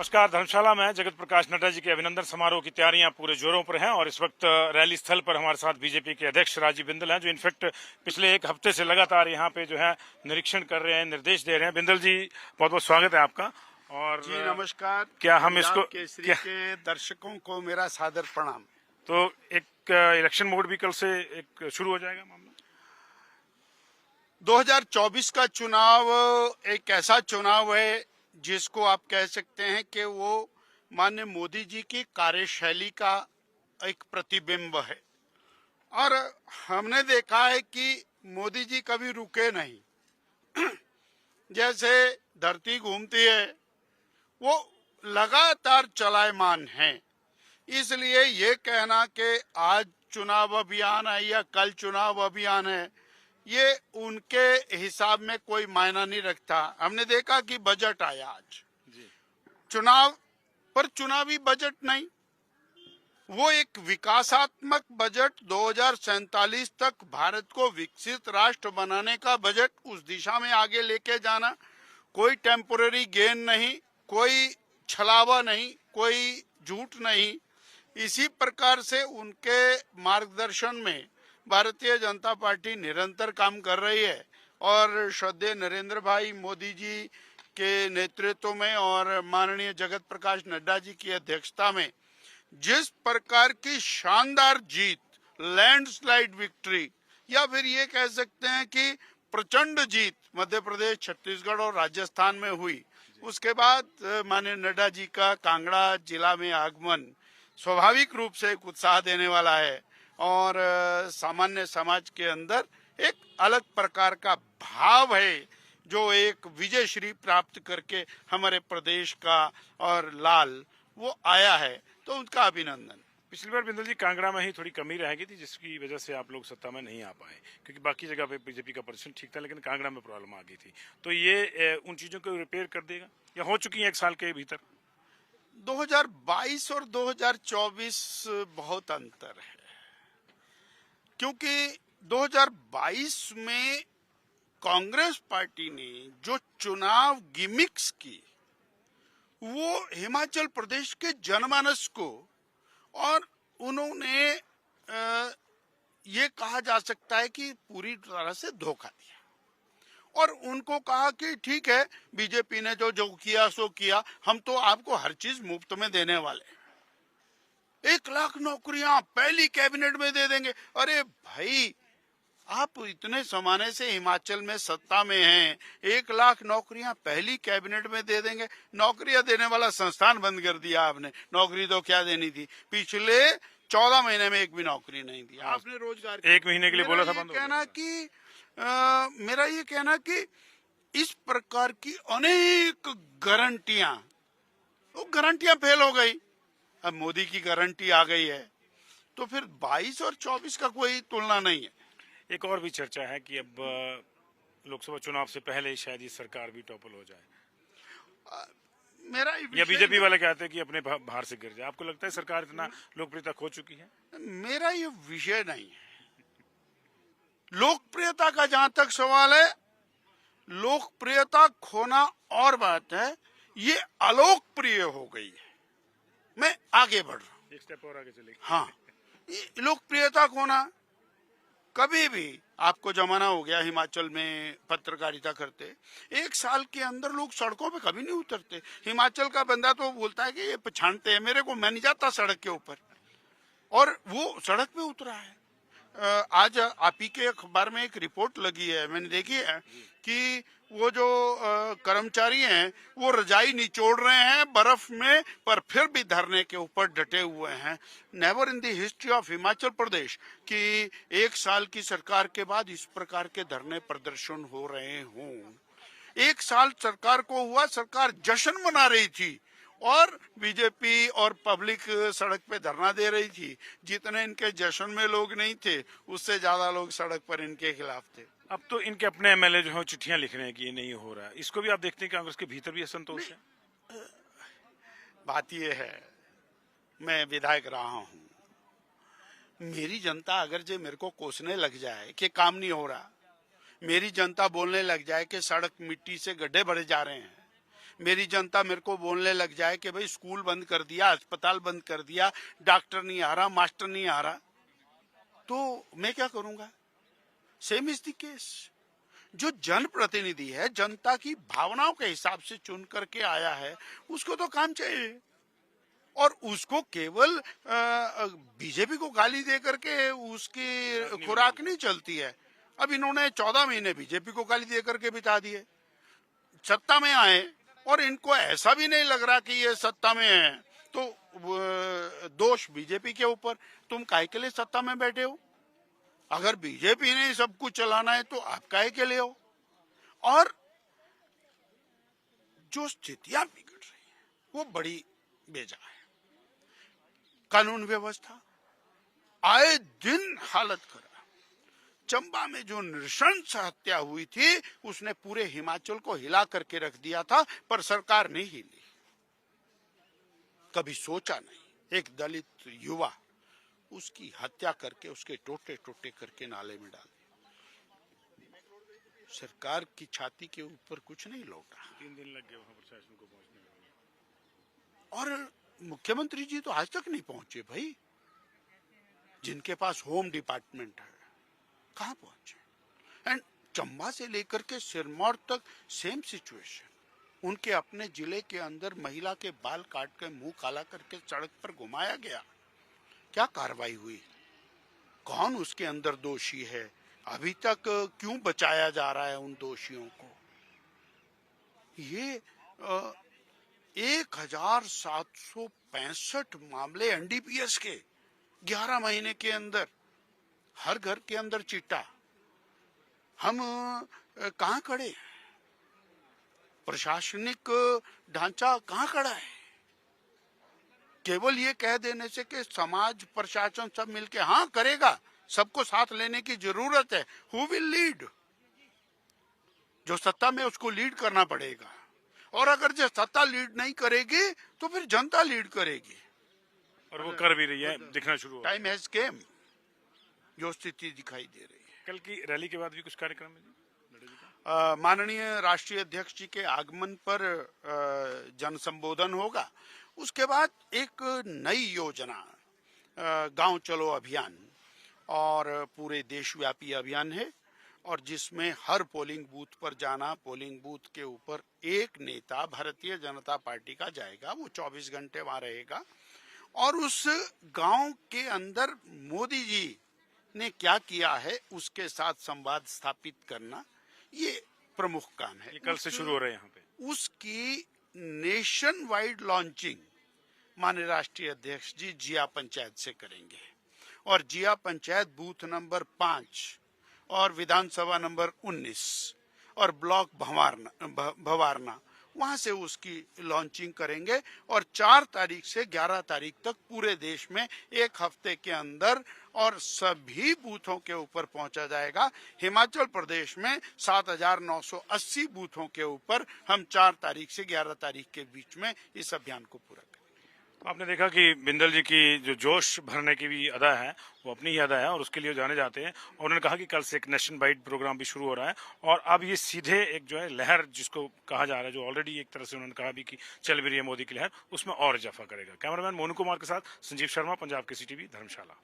नमस्कार। धर्मशाला में जगत प्रकाश नड्डा जी के अभिनंदन समारोह की तैयारियां पूरे जोरों पर हैं और इस वक्त रैली स्थल पर हमारे साथ बीजेपी के अध्यक्ष राजीव बिंदल हैं, जो इनफैक्ट पिछले एक हफ्ते से लगातार यहां पे जो है निरीक्षण कर रहे हैं, निर्देश दे रहे हैं। बिंदल जी, बहुत बहुत स्वागत है आपका। और जी नमस्कार। क्या हम इसको केसरी के दर्शकों को मेरा सादर प्रणाम। तो एक इलेक्शन मोड भी कल से एक शुरू हो जाएगा मामला। 2024 का चुनाव एक ऐसा चुनाव है जिसको आप कह सकते हैं कि वो माननीय मोदी जी की कार्यशैली का एक प्रतिबिंब है। और हमने देखा है कि मोदी जी कभी रुके नहीं। जैसे धरती घूमती है, वो लगातार चलायमान है। इसलिए ये कहना कि आज चुनाव अभियान है या कल चुनाव अभियान है, ये उनके हिसाब में कोई मायना नहीं रखता। हमने देखा कि बजट आया आज चुनाव पर, चुनावी बजट नहीं, वो एक विकासात्मक बजट 2047 तक भारत को विकसित राष्ट्र बनाने का बजट, उस दिशा में आगे लेके जाना। कोई टेम्पोररी गेन नहीं, कोई छलावा नहीं, कोई झूठ नहीं। इसी प्रकार से उनके मार्गदर्शन में भारतीय जनता पार्टी निरंतर काम कर रही है और श्रद्धेय नरेंद्र भाई मोदी जी के नेतृत्व में और माननीय जगत प्रकाश नड्डा जी की अध्यक्षता में जिस प्रकार की शानदार जीत, लैंडस्लाइड विक्ट्री, या फिर ये कह सकते हैं कि प्रचंड जीत मध्य प्रदेश, छत्तीसगढ़ और राजस्थान में हुई, उसके बाद माननीय नड्डा जी का कांगड़ा जिला में आगमन स्वाभाविक रूप से एक उत्साह देने वाला है और सामान्य समाज के अंदर एक अलग प्रकार का भाव है, जो एक विजय श्री प्राप्त करके हमारे प्रदेश का और लाल वो आया है, तो उनका अभिनंदन। पिछली बार बिंदल जी कांगड़ा में ही थोड़ी कमी रह गई थी, जिसकी वजह से आप लोग सत्ता में नहीं आ पाए, क्योंकि बाकी जगह पे बीजेपी का प्रदर्शन ठीक था, लेकिन कांगड़ा में प्रॉब्लम आ गई थी। तो ये उन चीजों को रिपेयर कर देगा या हो चुकी है एक साल के भीतर? 2022 और 2024 बहुत अंतर है, क्योंकि 2022 में कांग्रेस पार्टी ने जो चुनाव गिमिक्स की, वो हिमाचल प्रदेश के जनमानस को, और उन्होंने ये कहा जा सकता है कि पूरी तरह से धोखा दिया और उनको कहा कि ठीक है, बीजेपी ने जो किया सो किया, हम तो आपको हर चीज मुफ्त में देने वाले, 1 लाख नौकरियां पहली कैबिनेट में दे देंगे। अरे भाई, आप इतने जमाने से हिमाचल में सत्ता में हैं, 1 लाख नौकरियां पहली कैबिनेट में दे देंगे। नौकरियां देने वाला संस्थान बंद कर दिया आपने, नौकरी तो क्या देनी थी। पिछले 14 महीने में एक भी नौकरी नहीं दी आपने। रोजगार 1 महीने के लिए बोला था बंद। मेरा ये कहना कि इस प्रकार की अनेक गारंटियां, वो गारंटियां फेल हो गई। अब मोदी की गारंटी आ गई है, तो फिर 22 और 24 का कोई तुलना नहीं है। एक और भी चर्चा है कि अब लोकसभा चुनाव से पहले ही शायद ये सरकार भी टॉपल हो जाए। मेरा या बीजेपी वाले कहते हैं कि अपने बाहर से गिर जाए। आपको लगता है सरकार इतना लोकप्रियता खो चुकी है? मेरा ये विषय नहीं है। लोकप्रियता का जहां तक सवाल है, लोकप्रियता खोना और बात है, ये अलोकप्रिय हो गई है। मैं आगे बढ़ रहा हूं, एक स्टेप और आगे चलेगी। हाँ, लोकप्रियता खोना, कभी भी आपको जमाना हो गया हिमाचल में पत्रकारिता करते, 1 साल के अंदर लोग सड़कों पे कभी नहीं उतरते। हिमाचल का बंदा तो बोलता है कि ये पछाड़ते हैं मेरे को, मैं नहीं जाता सड़क के ऊपर, और वो सड़क पे उतरा है। आज आप ही के अखबार में एक रिपोर्ट लगी है, मैंने देखी है कि वो जो कर्मचारी हैं वो रजाई निचोड़ रहे हैं बर्फ में, पर फिर भी धरने के ऊपर डटे हुए हैं। Never in the history of Himachal Pradesh कि 1 साल की सरकार के बाद इस प्रकार के धरने प्रदर्शन हो रहे हों। 1 साल सरकार को हुआ, सरकार जश्न मना रही थी और बीजेपी और पब्लिक सड़क पे धरना दे रही थी। जितने इनके जश्न में लोग नहीं थे, उससे ज्यादा लोग सड़क पर इनके खिलाफ थे। अब तो इनके अपने एमएलए जो है चिट्ठियां लिख रहे हैं कि ये नहीं हो रहा है। इसको भी आप देखते हैं कांग्रेस के भीतर भी असंतोष है? बात ये है, मैं विधायक रहा हूं, मेरी जनता अगर जो मेरे को कोसने लग जाए कि काम नहीं हो रहा, मेरी जनता बोलने लग जाए कि सड़क मिट्टी से गड्ढे भरे जा रहे हैं, मेरी जनता मेरे को बोलने लग जाए कि भाई स्कूल बंद कर दिया, अस्पताल बंद कर दिया, डॉक्टर नहीं आ रहा, मास्टर नहीं आ रहा, तो मैं क्या करूंगा? Same is the case. जो जनप्रतिनिधि है, जनता की भावनाओं के हिसाब से चुन करके आया है, उसको तो काम चाहिए। और उसको केवल बीजेपी को गाली दे करके उसकी खुराक नहीं चलती है। अब इन्होंने 14 महीने बीजेपी को गाली दे करके बिता दिए, सत्ता में आए और इनको ऐसा भी नहीं लग रहा कि ये सत्ता में है, तो दोष बीजेपी के ऊपर। तुम काहे के लिए सत्ता में बैठे हो? अगर बीजेपी ने सब कुछ चलाना है तो आप काहे के लिए हो? और जो स्थितियां बिगड़ रही हैं वो बड़ी बेजा है। कानून व्यवस्था आए दिन हालत खराब। चंबा में जो नृशंस हत्या हुई थी उसने पूरे हिमाचल को हिला करके रख दिया था, पर सरकार नहीं हिली। कभी सोचा नहीं, एक दलित युवा, उसकी हत्या करके उसके टोटे टोटे करके नाले में डाल दिया। सरकार की छाती के ऊपर कुछ नहीं लौटा। 3 दिन लग गए वहां प्रशासन को पहुंचने में। और मुख्यमंत्री जी तो आज तक नहीं पहुंचे भाई, जिनके पास होम डिपार्टमेंट है, कहां पहुंचे? एंड चंबा से लेकर के सिरमौर तक सेम सिचुएशन। उनके अपने जिले के अंदर महिला के बाल काट के मुंह काला करके सड़क पर घुमाया गया। क्या कार्रवाई हुई? कौन उसके अंदर दोषी है? अभी तक क्यों बचाया जा रहा है उन दोषियों को? ये 1765 मामले एनडीपीएस के 11 महीने के अंदर, हर घर के अंदर चिट्टा। हम कहां खड़े हैं? प्रशासनिक ढांचा कहां खड़ा है? केवल ये कह देने से कि समाज प्रशासन सब मिलके हाँ करेगा, सबको साथ लेने की जरूरत है। Who will lead? जो सत्ता में उसको लीड करना पड़ेगा, और अगर जो सत्ता लीड नहीं करेगी तो फिर जनता लीड करेगी, और वो कर भी रही है, दिखना शुरू हो। टाइम हैज केम, जो स्थिति दिखाई दे रही है। कल की रैली के बाद भी कुछ कार्यक्रम है जी? माननीय राष्ट्रीय अध्यक्ष जी के आगमन पर जन संबोधन होगा। उसके बाद एक नई योजना, गांव चलो अभियान, और पूरे देशव्यापी अभियान है, और जिसमें हर पोलिंग बूथ पर जाना, पोलिंग बूथ के ऊपर एक नेता भारतीय जनता पार्टी का जाएगा, वो 24 घंटे वहां रहेगा, और उस गांव के अंदर मोदी जी ने क्या किया है उसके साथ संवाद स्थापित करना, ये प्रमुख काम है। ये कल से शुरू हो रहा है यहाँ पे। उसकी नेशन वाइड लॉन्चिंग माननीय राष्ट्रीय अध्यक्ष जी जिया पंचायत से करेंगे, और जिया पंचायत बूथ नंबर 5 और विधानसभा नंबर 19 और ब्लॉक भवारना, वहां से उसकी लॉन्चिंग करेंगे, और 4 तारीख से 11 तारीख तक पूरे देश में एक हफ्ते के अंदर और सभी बूथों के ऊपर पहुंचा जाएगा। हिमाचल प्रदेश में 7,980 बूथों के ऊपर हम 4 तारीख से 11 तारीख के बीच में इस अभियान को पूरा करेंगे। आपने देखा कि बिंदल जी की जो जोश भरने की भी अदा है वो अपनी ही अदा है, और उसके लिए जाने जाते हैं। और उन्होंने कहा कि कल से एक नेशन वाइड प्रोग्राम भी शुरू हो रहा है, और अब ये सीधे एक जो है लहर जिसको कहा जा रहा है, जो ऑलरेडी एक तरह से उन्होंने कहा भी कि चल भी रही है मोदी की लहर, उसमें और इजाफा करेगा। कैमरामैन मोनू कुमार के साथ संजीव शर्मा, पंजाब केसरी टीवी, धर्मशाला।